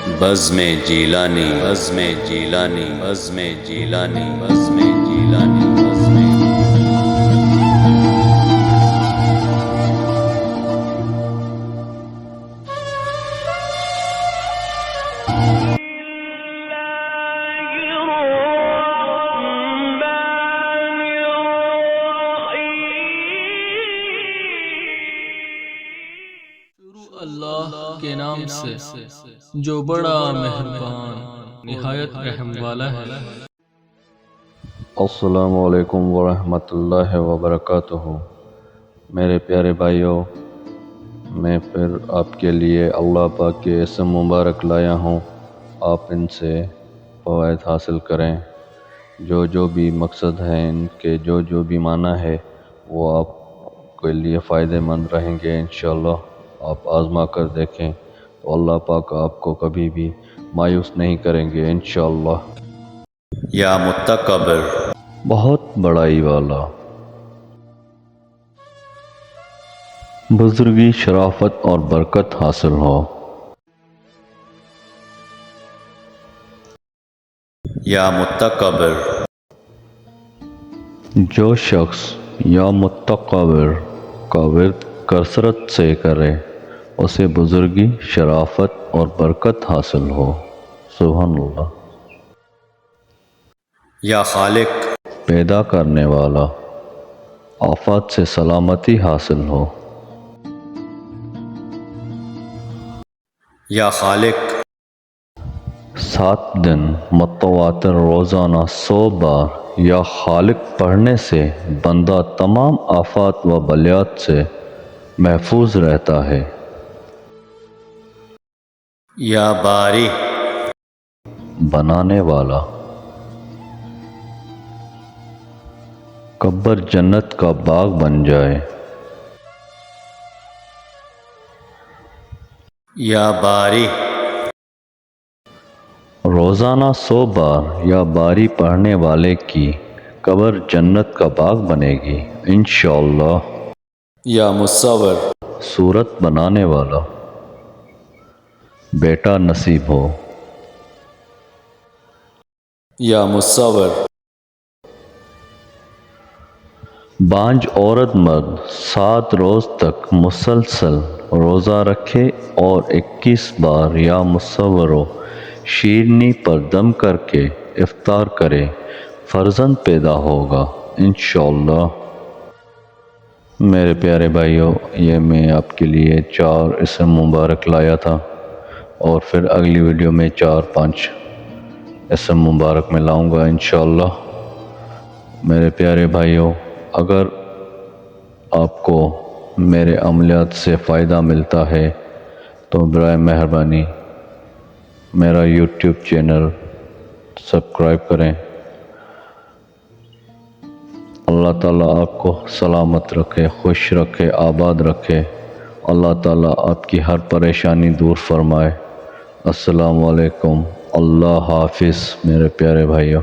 بزم جیلانی بزم جیلانی بزم جیلانی بزم جیلانی بزم اللہ کے نام سے جو بڑا مہربان نہایت رحم والا ہے۔ السلام علیکم ورحمۃ اللہ وبرکاتہ۔ میرے پیارے بھائیوں، میں پھر آپ کے لیے اللہ پاک کے اسم مبارک لایا ہوں۔ آپ ان سے فوائد حاصل کریں۔ جو بھی مقصد ہے ان کے جو بھی معنی ہے وہ آپ کے لیے فائدہ مند رہیں گے انشاءاللہ۔ آپ آزما کر دیکھیں تو اللہ پاک آپ کو کبھی بھی مایوس نہیں کریں گے انشاءاللہ۔ یا متکبر، بہت بڑائی والا، بزرگی، شرافت اور برکت حاصل ہو۔ یا متکبر، جو شخص یا متکبر کا ورد کثرت سے کرے اسے بزرگی، شرافت اور برکت حاصل ہو۔ سبحان اللہ۔ یا خالق، پیدا کرنے والا، آفات سے سلامتی حاصل ہو۔ یا خالق، 7 دن متواتر روزانہ 100 بار یا خالق پڑھنے سے بندہ تمام آفات و بلیات سے محفوظ رہتا ہے۔ یا باری، بنانے والا، قبر جنت کا باغ بن جائے۔ یا باری، روزانہ 100 بار یا باری پڑھنے والے کی قبر جنت کا باغ بنے گی انشاءاللہ۔ یا مصور، صورت بنانے والا، بیٹا نصیب ہو۔ یا مصور، بانجھ عورت مرد 7 روز تک مسلسل روزہ رکھے اور 21 بار یا مصورو شیرنی پر دم کر کے افطار کرے، فرزند پیدا ہوگا انشاءاللہ۔ میرے پیارے بھائیوں، یہ میں آپ کے لیے 4 اسم مبارک لایا تھا، اور پھر اگلی ویڈیو میں 4-5 اسم مبارک میں لاؤں گا انشاءاللہ۔ میرے پیارے بھائیوں، اگر آپ کو میرے عملیات سے فائدہ ملتا ہے تو برائے مہربانی میرا یوٹیوب چینل سبسکرائب کریں۔ اللہ تعالیٰ آپ کو سلامت رکھے، خوش رکھے، آباد رکھے۔ اللہ تعالیٰ آپ کی ہر پریشانی دور فرمائے۔ السلام علیکم، اللہ حافظ میرے پیارے بھائیوں۔